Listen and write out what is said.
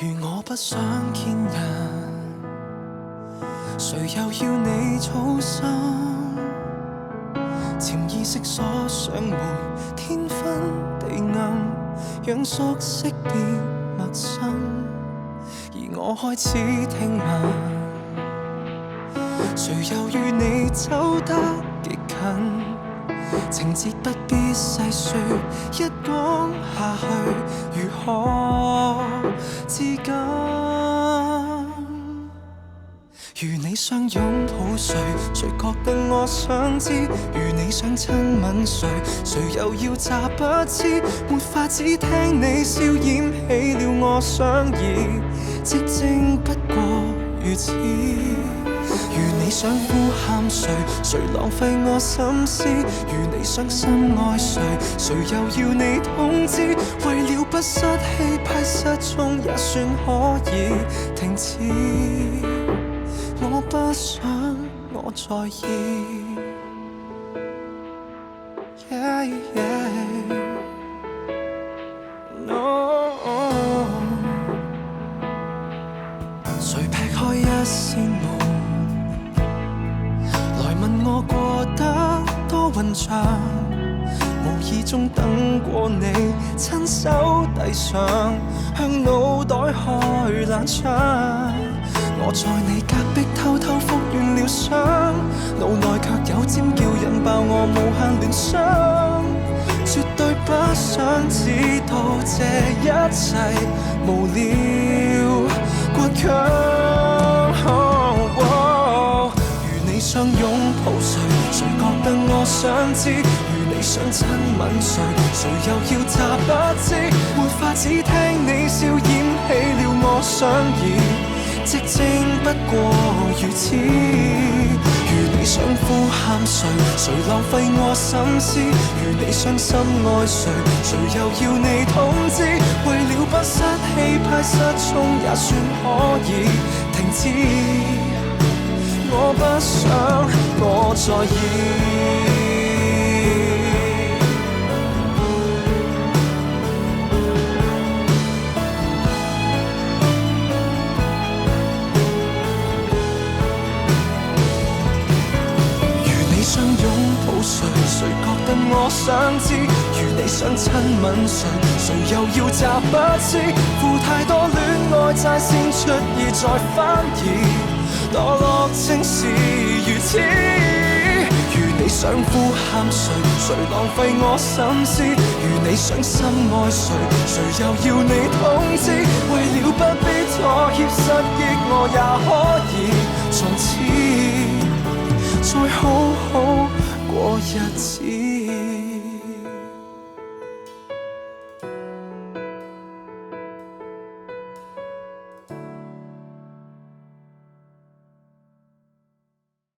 如我不想見人，誰又要你操心？潛意識鎖上門，天昏地暗，讓熟悉變陌生。而我開始聽聞，誰又與你走得極近？情節不必細說，一講下去如何自禁？如你想擁抱誰，誰覺得我想知？如你想親吻誰，誰又要詐不知？沒法子聽你笑掩起了我想意，寂靜不過如此。如你想呼喊誰，誰浪費我心思？如你想深愛誰，誰又要你通知？為了不失氣派失蹤也算可以停止。我不想我在意。Yeah, yeah. No. 誰劈開一扇門，來問我過得多混帳，無意中等過你，親手遞上，向腦袋開冷窗。我在你隔壁偷偷復原了傷，腦內卻有尖叫引爆我無限聯想，絕對不想知道這一切無聊倔強。如你想擁抱誰，誰覺得我想知？如你想親吻誰，誰又要詐不知？沒法子聽你笑掩起了我想意，寂靜不過如此。如你想呼喊誰，誰浪費我心思？如你想深愛誰，誰又要你通知？為了不失氣派失蹤也算可以停止。我不想我在意。想擁抱誰，誰覺得我想知？如你想親吻誰，誰又要詐不知？負太多戀愛債先出意再翻疑，墮落正是如此。如你想呼喊誰，誰浪費我心思？如你想深愛誰，誰又要你通知？為了不必妥協失憶，我也可以從此再好好過日子。